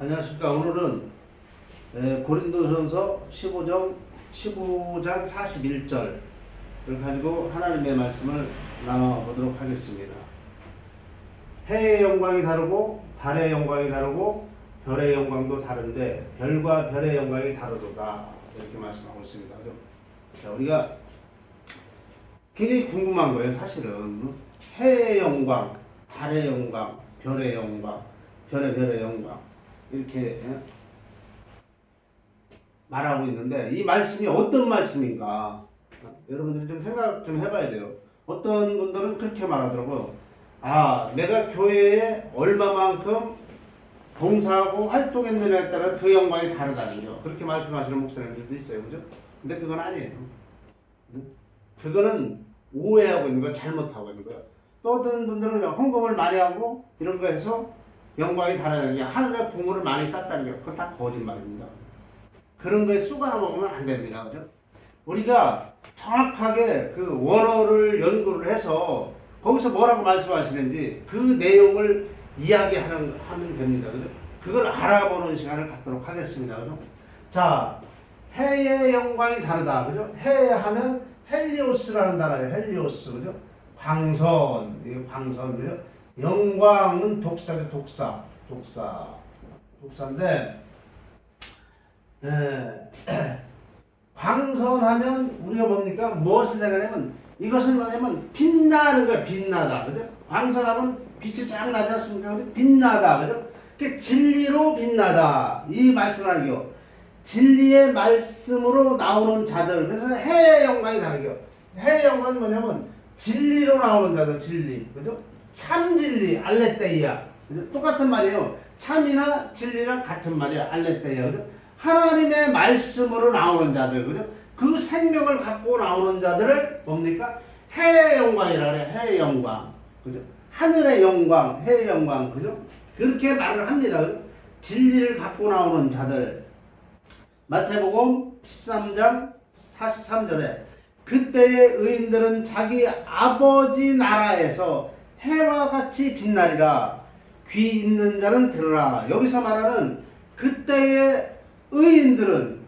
안녕하십니까. 오늘은 고린도전서 15장 41절을 가지고 하나님의 말씀을 나눠보도록 하겠습니다. 해의 영광이 다르고 달의 영광이 다르고 별의 영광도 다른데 별과 별의 영광이 다르도다, 이렇게 말씀하고 있습니다. 자, 우리가 굉장히 궁금한 거예요. 사실은 해의 영광, 달의 영광, 별의 영광, 별의 영광, 이렇게 말하고 있는데 이 말씀이 어떤 말씀인가, 여러분들이 좀 생각 좀 해봐야 돼요. 어떤 분들은 그렇게 말하더라고요. 내가 교회에 얼마만큼 봉사하고 활동했느냐에 따라 그 영광이 다르다는 거, 그렇게 말씀하시는 목사님들도 있어요. 그죠? 근데 그건 아니에요. 그거는 오해하고 있는 거야. 잘못하고 있는 거야. 또 어떤 분들은 헌금을 많이 하고 이런 거 해서 영광이 다르다는 게, 하늘에 보물을 많이 쌌다는 게, 그건 다 거짓말입니다. 그런 거에 쏘가나 먹으면 안 됩니다. 그죠? 우리가 정확하게 그 원어를 연구를 해서 거기서 뭐라고 말씀하시는지 그 내용을 이야기하면 됩니다. 그죠? 그걸 알아보는 시간을 갖도록 하겠습니다. 그죠? 자, 해의 영광이 다르다. 그죠? 해 하면 헬리오스라는 단어예요. 헬리오스. 그죠? 광선. 이거 광선. 그죠? 영광은 독사죠. 독사인데, 광선하면 우리가 뭡니까? 무엇을 생각하냐면, 이것은 뭐냐면 빛나는 거야. 빛나다. 그죠? 광선하면 빛이 쫙 나지 않습니까? 그죠? 빛나다. 그죠? 진리로 빛나다. 이 말씀을 하기요. 진리의 말씀으로 나오는 자들. 그래서 해의 영광이 다르죠. 해의 영광이 뭐냐면 진리로 나오는 자들. 진리. 그죠? 참 진리. 알레테이아. 그죠? 똑같은 말이에요. 참이나 진리랑 같은 말이야. 알레테이아. 그죠? 하나님의 말씀으로 나오는 자들. 그죠? 그 생명을 갖고 나오는 자들을 뭡니까? 해의 영광이라 그래. 해의 영광. 그죠? 하늘의 영광, 해의 영광. 그죠? 그렇게 말을 합니다. 그죠? 진리를 갖고 나오는 자들. 마태복음 13장 43절에 그때의 의인들은 자기 아버지 나라에서 해와 같이 빛나리라. 귀 있는 자는 들으라. 여기서 말하는 그때의 의인들은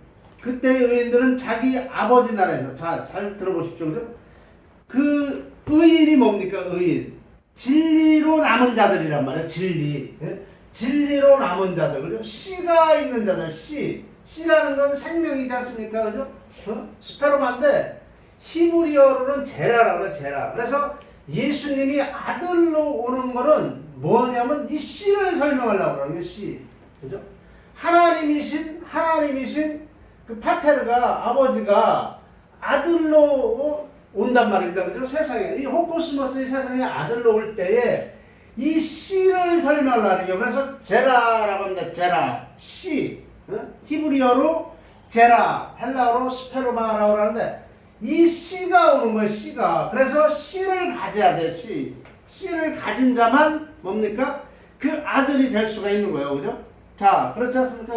자기 아버지 나라에서, 자, 잘 들어보십시오. 그죠? 그 의인이 뭡니까? 의인. 진리로 남은 자들이란 말이에요. 진리. 진리로 남은 자들. 그죠? 씨가 있는 자들. 씨라는 건 생명이지 않습니까? 그죠? 스페로마인데 히브리어로는 제라라고 그래. 제라. 그래서 예수님이 아들로 오는 거는 뭐냐면 이 씨를 설명하려고 그러는 게 씨. 그죠? 하나님이신 그 파테르가, 아버지가 아들로 온단 말입니다. 그죠? 세상에, 이 호코스모스의 세상에 아들로 올 때에 이 씨를 설명하려는 거예요. 그래서 제라라고 합니다. 제라, 씨. 히브리어로 제라, 헬라어로 스페로마라고 하는데 이 씨가 오는 거예요. 씨가. 그래서 씨를 가져야 돼. 씨를 가진 자만 뭡니까? 그 아들이 될 수가 있는 거예요. 그죠? 자, 그렇지 않습니까?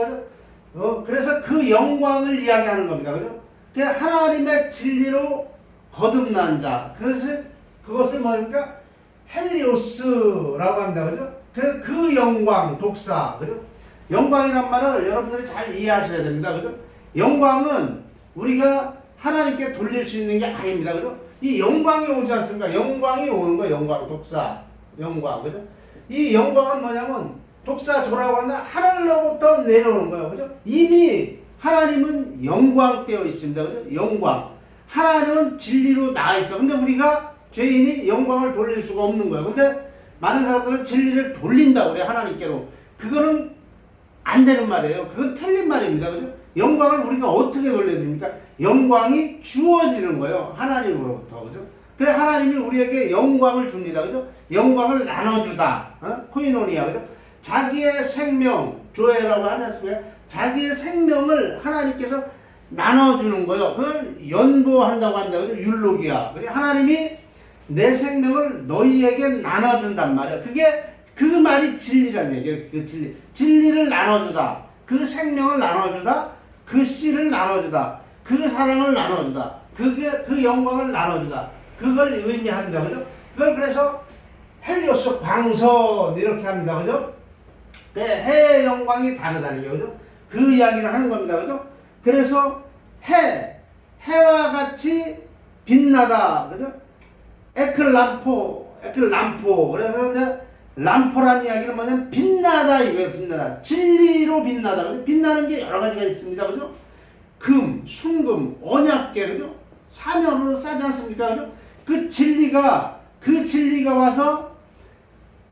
그죠? 그래서 그 영광을 이야기하는 겁니다. 그죠? 하나님의 진리로 거듭난 자. 그것을 뭡니까? 헬리오스라고 합니다. 그죠? 그 영광, 독사. 그죠? 영광이란 말을 여러분들이 잘 이해하셔야 됩니다. 그죠? 영광은 우리가 하나님께 돌릴 수 있는 게 아닙니다. 그죠? 이 영광이 오지 않습니까? 영광이 오는 거예요. 영광, 독사, 영광. 그죠? 이 영광은 뭐냐면 독사조라고 하는 하늘로부터 내려오는 거예요. 그죠? 이미 하나님은 영광되어 있습니다. 그죠? 영광. 하나님은 진리로 나와 있어. 근데 우리가 죄인이 영광을 돌릴 수가 없는 거예요. 근데 많은 사람들은 진리를 돌린다고 그래요. 하나님께로. 그거는 안 되는 말이에요. 그건 틀린 말입니다. 그죠? 영광을 우리가 어떻게 돌려드립니까? 영광이 주어지는 거예요. 하나님으로부터. 그죠? 그래, 하나님이 우리에게 영광을 줍니다. 그죠? 영광을 나눠주다. 코이노니아. 그죠? 자기의 생명, 조회라고 하지 않습니까? 자기의 생명을 하나님께서 나눠주는 거예요. 그걸 연보한다고 합니다. 그죠? 율로기야. 하나님이 내 생명을 너희에게 나눠준단 말이야. 그 말이 진리란 얘기예요. 그 진리. 진리를 나눠주다. 그 생명을 나눠주다. 그 씨를 나눠주다. 그 사랑을 나눠주다. 그 영광을 나눠주다. 그걸 의미합니다. 그죠? 그걸 그래서 헬리오스 광선 이렇게 합니다. 그죠? 해의 영광이 다르다는 게 그죠? 그 이야기를 하는 겁니다. 그죠? 그래서 해와 같이 빛나다. 그죠? 에클람포. 그래서 이제 람포라는 이야기는 뭐냐면 빛나다 이거예요. 빛나다. 진리로 빛나다. 빛나는 게 여러 가지가 있습니다. 그죠? 금, 순금, 언약계, 그죠? 사면으로 싸지 않습니까? 그죠? 그 진리가 와서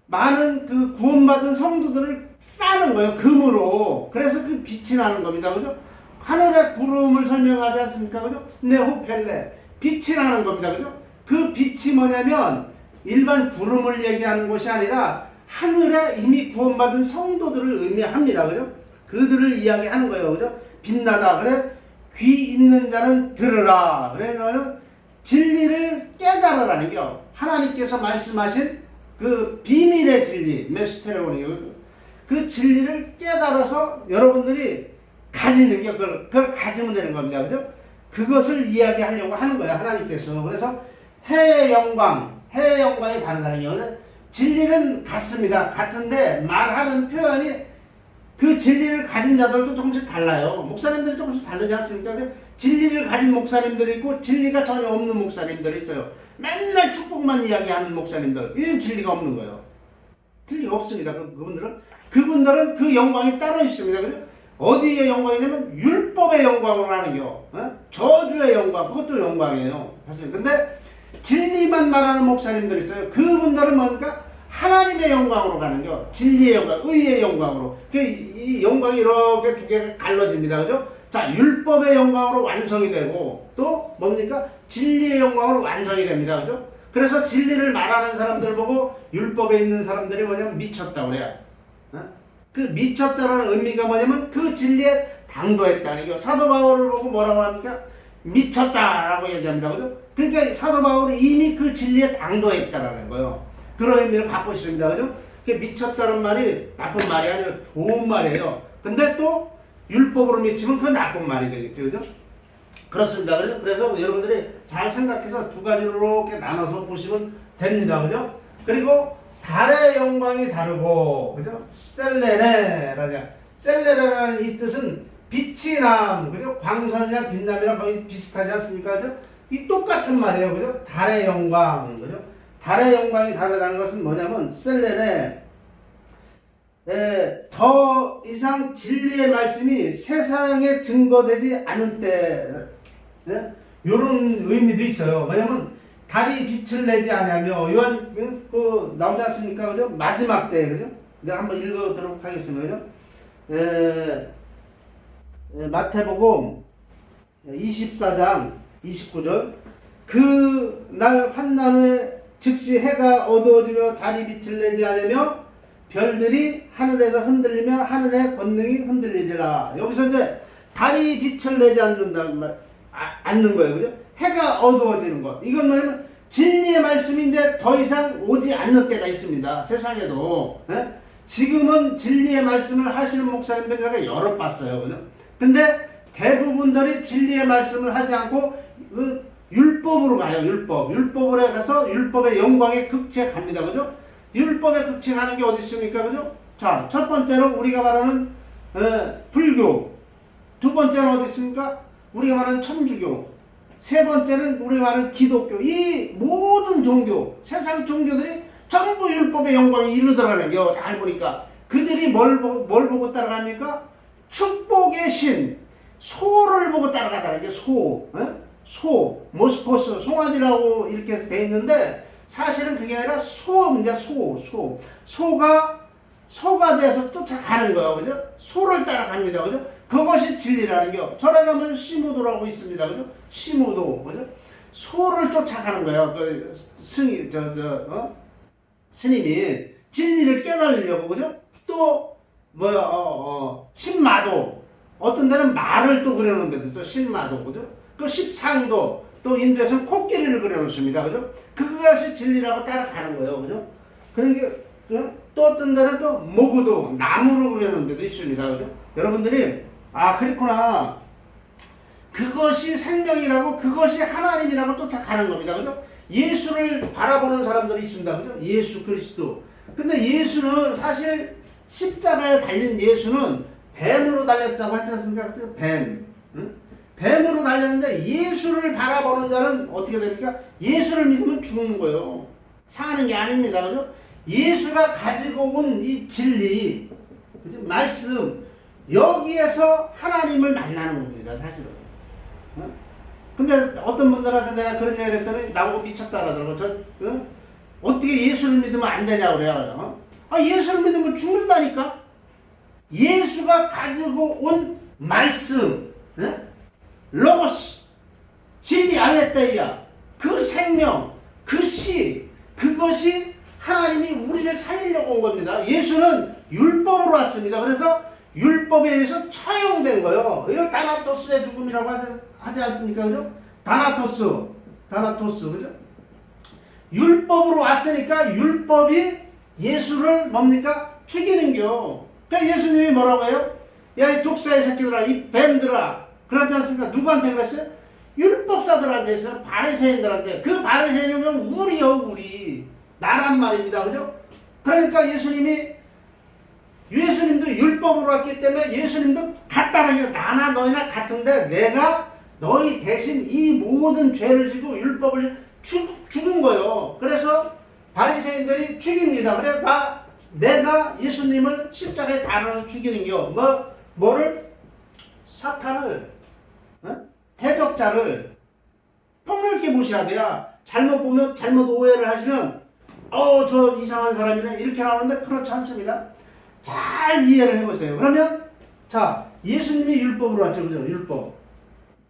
많은 그 구원받은 성도들을 싸는 거예요. 금으로. 그래서 그 빛이 나는 겁니다. 그죠? 하늘의 구름을 설명하지 않습니까? 그죠? 네호펠레. 빛이 나는 겁니다. 그죠? 그 빛이 뭐냐면 일반 구름을 얘기하는 것이 아니라 하늘에 이미 구원받은 성도들을 의미합니다. 그죠? 그들을 이야기하는 거예요. 그죠? 빛나다. 그래? 귀 있는 자는 들으라. 그래서 진리를 깨달으라는 게 하나님께서 말씀하신 그 비밀의 진리, 메스테레온이요. 그 진리를 깨달아서 여러분들이 가지는 게 그걸 가지면 되는 겁니다. 그죠? 그것을 이야기하려고 하는 거예요. 하나님께서. 그래서 해의 영광이 다르다는 게 진리는 같습니다. 같은데 말하는 표현이 그 진리를 가진 자들도 조금씩 달라요. 목사님들이 조금씩 다르지 않습니까? 진리를 가진 목사님들이 있고 진리가 전혀 없는 목사님들이 있어요. 맨날 축복만 이야기하는 목사님들. 이건 진리가 없는 거예요. 진리가 없습니다. 그분들은 그 영광이 따로 있습니다. 그죠? 어디의 영광이냐면 율법의 영광으로 하는 겨. 저주의 영광. 그것도 영광이에요. 사실. 근데 진리만 말하는 목사님들이 있어요. 그분들은 뭔가 하나님의 영광으로 가는 겨. 진리의 영광, 의의 영광으로. 이 영광이 이렇게 두 개가 갈라집니다. 그죠? 자, 율법의 영광으로 완성이 되고, 또 뭡니까? 진리의 영광으로 완성이 됩니다. 그죠? 그래서 진리를 말하는 사람들 보고 율법에 있는 사람들이 뭐냐면 미쳤다 그래요. 그 미쳤다라는 의미가 뭐냐면 그 진리에 당도했다는 거. 사도 바울을 보고 뭐라고 합니까? 미쳤다라고 얘기합니다. 그죠? 그러니까 사도 바울이 이미 그 진리에 당도했다라는 거예요. 그런 의미를 갖고 있습니다. 그죠? 미쳤다는 말이 나쁜 말이 아니라 좋은 말이에요. 근데 또 율법으로 미치면 그건 나쁜 말이 되겠죠. 그죠? 그렇습니다. 그죠? 그래서 여러분들이 잘 생각해서 두 가지로 이렇게 나눠서 보시면 됩니다. 그죠? 그리고 달의 영광이 다르고, 그죠? 셀레레라는 이 뜻은 빛이 남, 그죠? 광선이랑 빛남이랑 거의 비슷하지 않습니까? 그죠? 이 똑같은 말이에요. 그죠? 달의 영광, 그죠? 달의 영광이 다르다는 것은 뭐냐면, 더 이상 진리의 말씀이 세상에 증거되지 않은 때, 요런 의미도 있어요. 뭐냐면, 달이 빛을 내지 않으며 요한 나오지 않습니까? 그죠? 마지막 때 그죠? 내가 한번 읽어보도록 하겠습니다. 그죠? 마태복음 24장 29절 그 날 환난 후에 즉시 해가 어두워지며 달이 빛을 내지 않으며 별들이 하늘에서 흔들리며 하늘의 권능이 흔들리리라. 여기서 이제 달이 빛을 내지 않는 거예요. 그죠? 해가 어두워지는 것. 이건 뭐냐면 진리의 말씀이 이제 더 이상 오지 않는 때가 있습니다. 세상에도. 지금은 진리의 말씀을 하시는 목사님들 제가 여러 봤어요. 그죠? 근데 대부분들이 진리의 말씀을 하지 않고 그 율법으로 가요. 율법으로 가서 율법의 영광에 극치갑니다. 그죠? 율법에 극치가는 게 어디 있습니까? 그죠? 자, 첫 번째로 우리가 말하는 불교. 두 번째는 어디 있습니까? 우리가 말하는 천주교. 세 번째는 우리가 말하는 기독교. 이 모든 종교, 세상 종교들이 전부 율법의 영광에 이르더라는 게 잘 보니까 그들이 뭘 보고 따라갑니까? 축복의 신, 소를 보고 따라가더라는 게 소, 모스코스, 송아지라고 이렇게 돼 있는데 사실은 그게 아니라 소입니다. 소가 돼서 쫓아가는 거예요. 그죠? 소를 따라갑니다. 그죠? 그것이 진리라는 게 절에 가면 시무도라고 있습니다. 그죠? 시무도. 그죠? 소를 쫓아가는 거예요. 그 스님이 진리를 깨달으려고. 그죠? 또 신마도. 어떤 데는 말을 또 그려놓은 데도 있어. 신마도. 그죠? 그 십상도. 또 인도에서는 코끼리를 그려놓습니다. 그죠? 그것이 진리라고 따라가는 거예요. 그죠? 그러니까 또 어떤 데는 또 모구도 나무로 그려놓은 데도 있습니다. 그죠? 여러분들이 그렇구나. 그것이 생명이라고 그것이 하나님이라고 쫓아가는 겁니다. 그죠? 예수를 바라보는 사람들이 있습니다. 그죠? 예수 그리스도. 근데 예수는 사실 십자가에 달린 예수는 뱀으로 달렸다고 하지 않습니까? 뱀. 응? 뱀으로 달렸는데 예수를 바라보는 자는 어떻게 됩니까? 예수를 믿으면 죽는 거예요. 사는 게 아닙니다. 그죠? 예수가 가지고 온 이 진리, 그죠? 말씀, 여기에서 하나님을 만나는 겁니다. 사실은. 어? 근데 어떤 분들한테 내가 그런 얘기를 했더니 나보고 미쳤다 그러더라고. 어떻게 예수를 믿으면 안 되냐고 그래요. 예수를 믿으면 죽는다니까? 예수가 가지고 온 말씀, 로고스, 진리 알레테이아, 그 생명, 그 씨, 그것이 하나님이 우리를 살리려고 온 겁니다. 예수는 율법으로 왔습니다. 그래서 율법에 의해서 처형된 거예요. 이걸 다나토스의 죽음이라고 하지 않습니까? 그죠? 다나토스, 그죠? 율법으로 왔으니까 율법이 예수를 뭡니까? 죽이는겨. 그러니까 예수님이 뭐라고 해요? 야, 이 독사의 새끼들아, 이 뱀들아. 그렇지 않습니까? 누구한테 그랬어요? 율법사들한테 했어요. 바리새인들한테. 그 바리새인이면 우리요, 우리. 나란 말입니다. 그죠? 그러니까 예수님도 율법으로 왔기 때문에 예수님도 같다는 게 나나 너희나 같은데 내가 너희 대신 이 모든 죄를 지고 율법을 죽은 거예요. 그래서 바리새인들이 죽입니다. 그래서 내가 예수님을 십자가에 달아서 죽이는겨. 뭐를? 사탄을, 대적자를 폭넓게 무시하대야. 잘못 보면, 잘못 오해를 하시면, 저 이상한 사람이네. 이렇게 나오는데 그렇지 않습니다. 잘 이해를 해보세요. 그러면, 자, 예수님이 율법으로 왔죠. 그죠? 율법.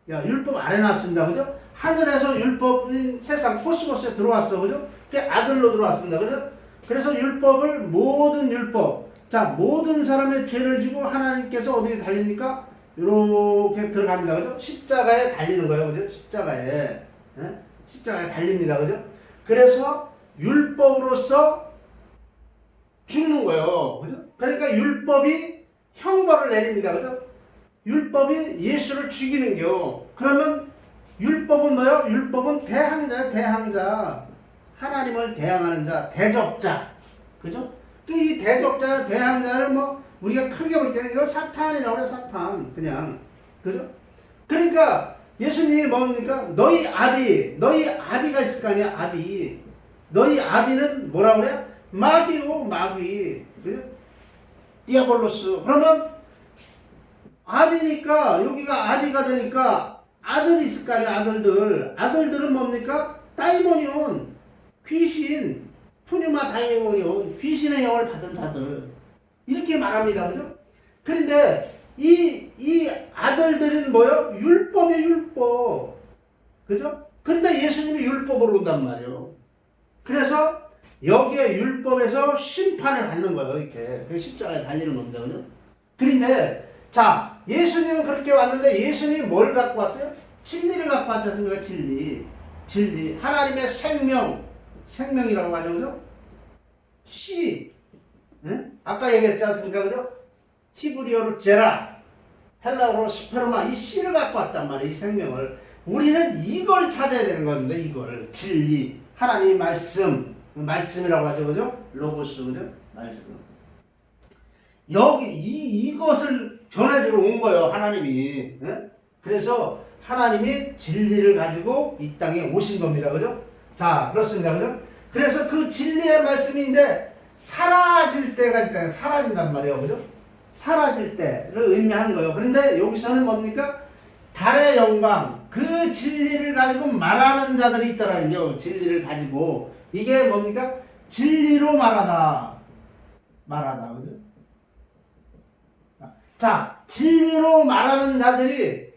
율법 안 해놨습니다. 그죠? 하늘에서 율법인 세상 코스모스에 들어왔어. 그죠? 그게 아들로 들어왔습니다. 그죠? 그래서 율법을, 모든 율법. 자, 모든 사람의 죄를 지고 하나님께서 어디에 달립니까? 이렇게 들어갑니다. 그죠? 십자가에 달리는 거예요. 그죠? 십자가에 달립니다. 그죠? 그래서 율법으로서 죽는 거예요. 그죠? 그러니까 율법이 형벌을 내립니다. 그죠? 율법이 예수를 죽이는겨. 그러면 율법은 뭐예요? 율법은 대항자예요. 대항자. 하나님을 대항하는 자, 대적자. 그죠? 또 이 대적자, 대항자를 우리가 크게 볼 때는 이걸 사탄이라고 그래, 사탄. 그냥. 그죠? 그러니까 예수님이 뭡니까? 너희 아비가 있을 거 아니야, 아비. 너희 아비는 뭐라고 그래? 마귀요, 마귀. 그죠? 디아볼로스. 그러면 아비니까, 여기가 아비가 되니까 아들이 있을 거 아니야, 아들들. 아들들은 뭡니까? 다이모니온, 귀신, 푸뉴마 다이모니온, 귀신의 영을 받은 자들. 이렇게 말합니다. 그죠? 그런데 이 아들들은 뭐요? 율법이에요, 율법. 그죠? 그런데 예수님이 율법으로 온단 말이에요. 그래서 여기에 율법에서 심판을 받는 거예요. 이렇게. 그 십자가에 달리는 겁니다. 그죠? 그런데 자, 예수님은 그렇게 왔는데 예수님이 뭘 갖고 왔어요? 진리를 갖고 왔지 않습니까? 진리. 하나님의 생명이라고 하죠. 그죠? 씨. 응? 아까 얘기했지 않습니까? 그죠? 히브리어로 제라, 헬라어로 스페르마, 이 씨를 갖고 왔단 말이에요. 이 생명을. 우리는 이걸 찾아야 되는 겁니다. 이걸. 진리. 하나님의 말씀이라고 하죠. 그죠? 로고스. 그죠? 말씀. 이것을 전해주러 온 거예요. 하나님이. 응? 그래서 하나님이 진리를 가지고 이 땅에 오신 겁니다. 그죠? 자, 그렇습니다. 그죠? 그래서 그 진리의 말씀이 이제 사라질 때가 있잖아요. 사라진단 말이에요. 그죠? 사라질 때를 의미하는 거예요. 그런데 여기서는 뭡니까? 달의 영광, 그 진리를 가지고 말하는 자들이 있다라는 거예요. 진리를 가지고. 이게 뭡니까? 진리로 말하다. 그죠? 자, 진리로 말하는 자들이,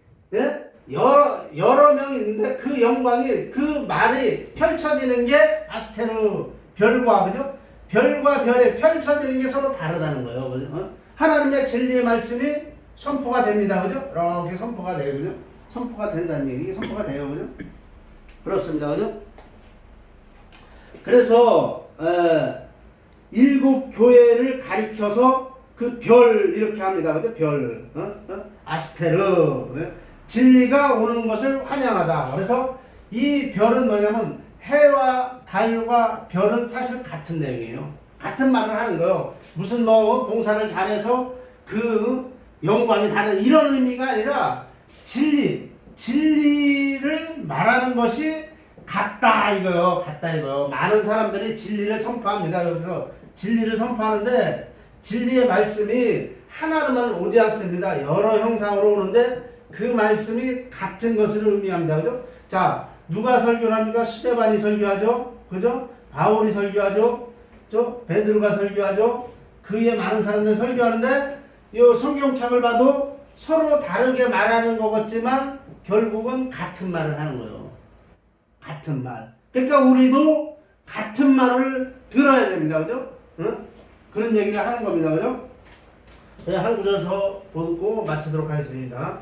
여러 명이 있는데 그 영광이, 그 말이 펼쳐지는 게 아스테르, 별과, 그죠? 별과 별에 펼쳐지는 게 서로 다르다는 거예요. 그죠? 하나님의 진리의 말씀이 선포가 됩니다. 그죠? 이렇게 선포가 돼요. 그죠? 선포가 된다는 얘기. 선포가 돼요. 그죠? 그렇습니다. 그죠? 그래서, 일곱 교회를 가리켜서 그 별, 이렇게 합니다. 그죠? 별. 아스테르. 진리가 오는 것을 환영하다. 그래서 이 별은 뭐냐면 해와 달과 별은 사실 같은 내용이에요. 같은 말을 하는 거예요. 무슨 뭐 봉사를 잘해서 그 영광이 다른 이런 의미가 아니라 진리를 말하는 것이 같다 이거요. 같다 이거요. 많은 사람들이 진리를 선포합니다. 그래서 진리를 선포하는데 진리의 말씀이 하나로만 오지 않습니다. 여러 형상으로 오는데 그 말씀이 같은 것을 의미합니다. 그죠? 자, 누가 설교를 합니까? 스데반이 설교하죠. 그죠? 바울이 설교하죠. 베드로가 설교하죠. 그에 많은 사람들이 설교하는데 이 성경책을 봐도 서로 다르게 말하는 것 같지만 결국은 같은 말을 하는 거예요. 같은 말. 그러니까 우리도 같은 말을 들어야 됩니다. 그죠? 응? 그런 얘기를 하는 겁니다. 그죠? 그냥 한 구절 더 보고 마치도록 하겠습니다.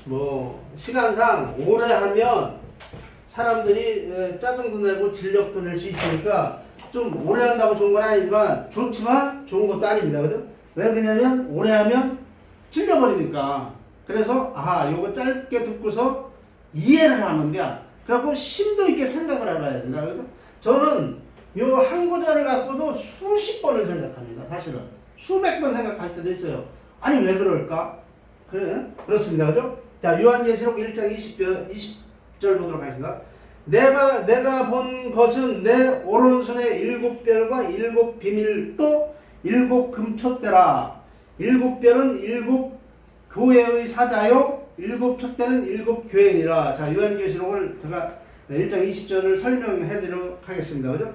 뭐 시간상 오래 하면 사람들이 짜증도 내고 진력도 낼 수 있으니까 좀 오래 한다고 좋은 건 아니지만 좋지만 좋은 것도 아닙니다. 그죠? 왜 그러냐면 오래 하면 질려버리니까. 그래서 요거 짧게 듣고서 이해를 하면 돼. 그래갖고 심도 있게 생각을 해봐야 된다. 그죠? 저는 요 한 구절을 갖고도 수십 번을 생각합니다. 사실은 수백 번 생각할 때도 있어요. 아니 왜 그럴까? 그렇습니다. 그죠? 자, 요한계시록 1장 20절 보도록 하겠습니다. 내가 본 것은 내 오른손에 7별과 7 비밀 또 7 금촛대라. 7별은 7 교회의 사자요 7 촛대는 7 교회니라. 자, 요한계시록을 제가 1장 20절을 설명해 드리도록 하겠습니다. 그죠?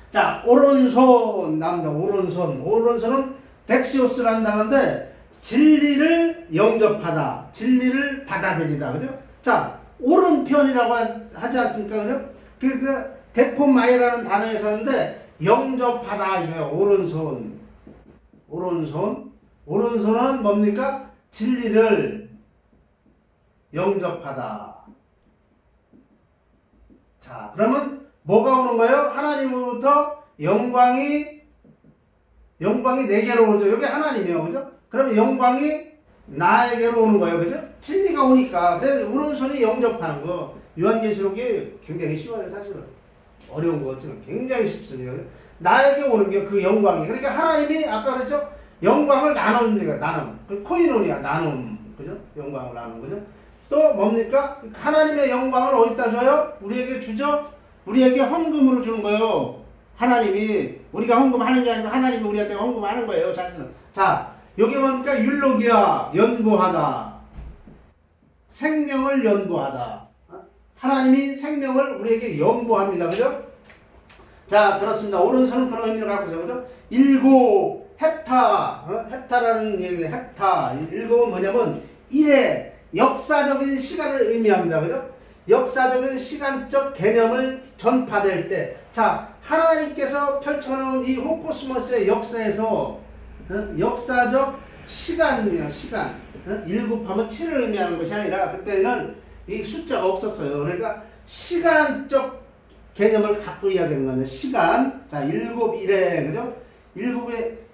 자, 오른손 나옵니다. 오른손은 덱시오스라는 단어인데 진리를 영접하다, 진리를 받아들이다. 그죠? 자, 오른편이라고 하지 않습니까? 그죠? 그러니까 데코마이라는 단어에서 하는데 영접하다 이거예요. 오른손은 뭡니까? 진리를 영접하다. 자, 그러면 뭐가 오는 거예요? 하나님으로부터 영광이 내게로 오죠. 여기 하나님이에요. 그죠? 그러면 영광이 나에게로 오는 거예요. 그죠? 진리가 오니까. 그래서 오른손이 영접하는 거. 요한계시록이 굉장히 쉬워요. 사실은. 어려운 거 같지만 굉장히 쉽습니다. 나에게 오는 게 그 영광이. 그러니까 하나님이 아까 그랬죠? 영광을 나누는 거예요. 나눔. 그 코이노니아, 나눔. 그죠? 영광을 나누는 거죠. 또 뭡니까? 하나님의 영광을 어디다 줘요? 우리에게 주죠? 우리에게 헌금으로 주는 거예요. 하나님이. 우리가 헌금하는 게 아니고 하나님이 우리한테 헌금하는 거예요. 사실은. 자, 여기 보니까 율로기아, 연보하다. 생명을 연보하다. 하나님이 생명을 우리에게 연보합니다. 그죠? 자, 그렇습니다. 오른손은 그런 의미를 갖고 있어요. 그죠? 7 헥타. 헥타라는 얘기예요. 헥타. 7은 뭐냐면 1의 역사적인 시간을 의미합니다. 그죠? 역사적인 시간적 개념을 전파될 때. 자, 하나님께서 펼쳐놓은 이 호코스모스의 역사에서 역사적 시간이에요. 시간. 7하면 7을 의미하는 것이 아니라 그때는 이 숫자가 없었어요. 그러니까 시간적 개념을 갖고 이야기하는 거예요. 시간. 자, 7 1에 그죠?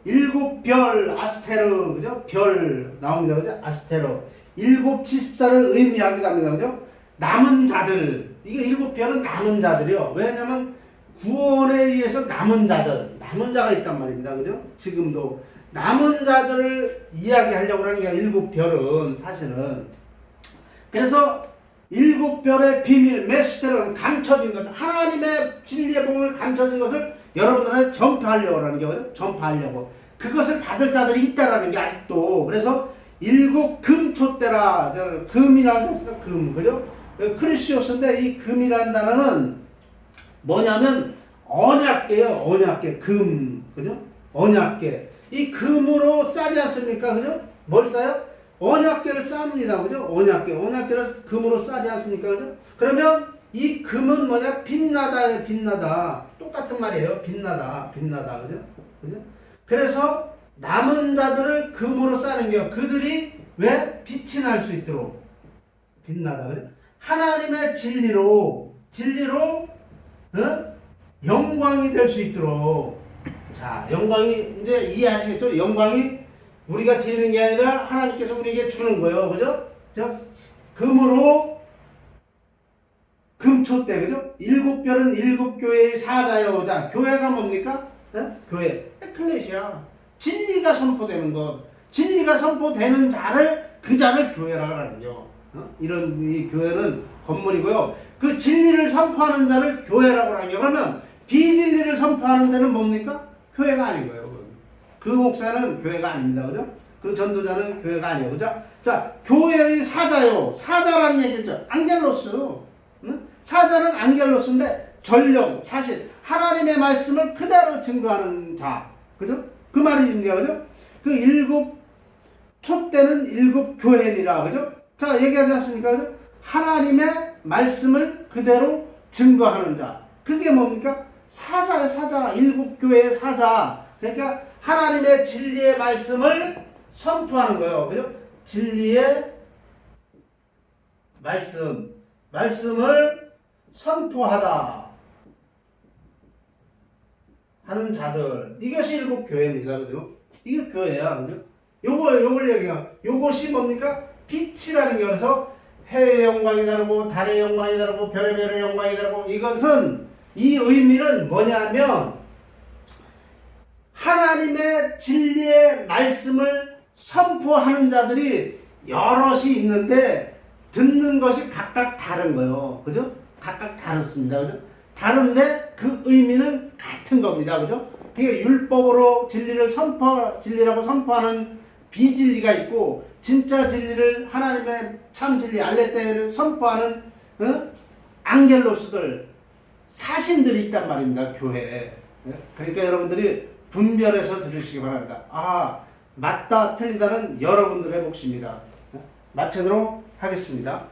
7별 아스테르 그죠? 별 나옵니다. 그죠? 아스테르. 7 지십사를 의미하기도 합니다. 그죠? 남은 자들. 이게 7별은 남은 자들이요. 왜냐면 구원에 의해서 남은 자가 있단 말입니다. 그죠? 지금도 남은 자들을 이야기하려고 하는 게 7별은 사실은. 그래서 7별의 비밀, 메시테를 감춰진 것, 하나님의 진리의 복음을 감춰진 것을 여러분들한테 전파하려고 하는 거예요. 전파하려고. 그것을 받을 자들이 있다라는 게 아직도. 그래서 7 금촛대라. 금이라는 금, 그죠? 크리시오스인데 이 금이라는 단어는 뭐냐면 언약계예요. 언약계, 금, 그죠? 언약계. 이 금으로 싸지 않습니까? 그죠? 뭘 싸요? 언약계를 쌉니다. 그죠? 언약계를 금으로 싸지 않습니까? 그죠? 그러면 이 금은 뭐냐? 빛나다, 빛나다. 똑같은 말이에요. 빛나다, 그죠? 그죠? 그래서 남은 자들을 금으로 싸는 게요. 그들이 왜? 빛이 날 수 있도록. 빛나다. 그죠? 하나님의 진리로, 영광이 될 수 있도록. 자, 영광이, 이제 이해하시겠죠? 영광이 우리가 드리는 게 아니라 하나님께서 우리에게 주는 거예요. 그죠? 자, 금으로, 금촛대, 그죠? 7별은 7 교회의 사자요. 자, 교회가 뭡니까? 교회. 에클레시아. 진리가 선포되는 것. 진리가 선포되는 자를 그 자를 교회라고 하는요. 이런 이 교회는 건물이고요. 그 진리를 선포하는 자를 교회라고 하는요. 그러면 비진리를 선포하는 데는 뭡니까? 교회가 아닌 거예요. 그 목사는 교회가 아닙니다. 그죠? 그 전도자는 교회가 아니에요. 그죠? 자, 교회의 사자요. 사자라는 얘기죠. 안겔로스. 사자는 안겔로스인데 전령, 사실 하나님의 말씀을 그대로 증거하는 자. 그죠? 그 말입니다. 그죠? 그 일곱 촛대는 일곱 교회니라. 그죠? 자, 얘기하지 않습니까? 그죠? 하나님의 말씀을 그대로 증거하는 자. 그게 뭡니까? 사자의 사자. 일곱 교회의 사자. 그러니까 하나님의 진리의 말씀을 선포하는 거예요. 그죠? 진리의 말씀을 선포하다 하는 자들. 이것이 일곱 교회입니다. 그죠? 이게 교회야. 그죠? 요걸 얘기해요. 요것이 뭡니까? 빛이라는 게 그래서 해의 영광이 다르고 달의 영광이 다르고 별의 영광이 다르고 이것은 이 의미는 뭐냐면 하나님의 진리의 말씀을 선포하는 자들이 여럿이 있는데 듣는 것이 각각 다른 거예요. 그죠? 각각 다릅니다. 그죠? 다른데 그 의미는 같은 겁니다. 그죠? 그게 율법으로 진리라고 선포하는 비진리가 있고 진짜 진리를 하나님의 참 진리 알레테를 선포하는 앙겔로스들 사신들이 있단 말입니다. 교회에. 그러니까 여러분들이 분별해서 들으시기 바랍니다. 아, 맞다 틀리다는 여러분들의 몫입니다. 마치도록 하겠습니다.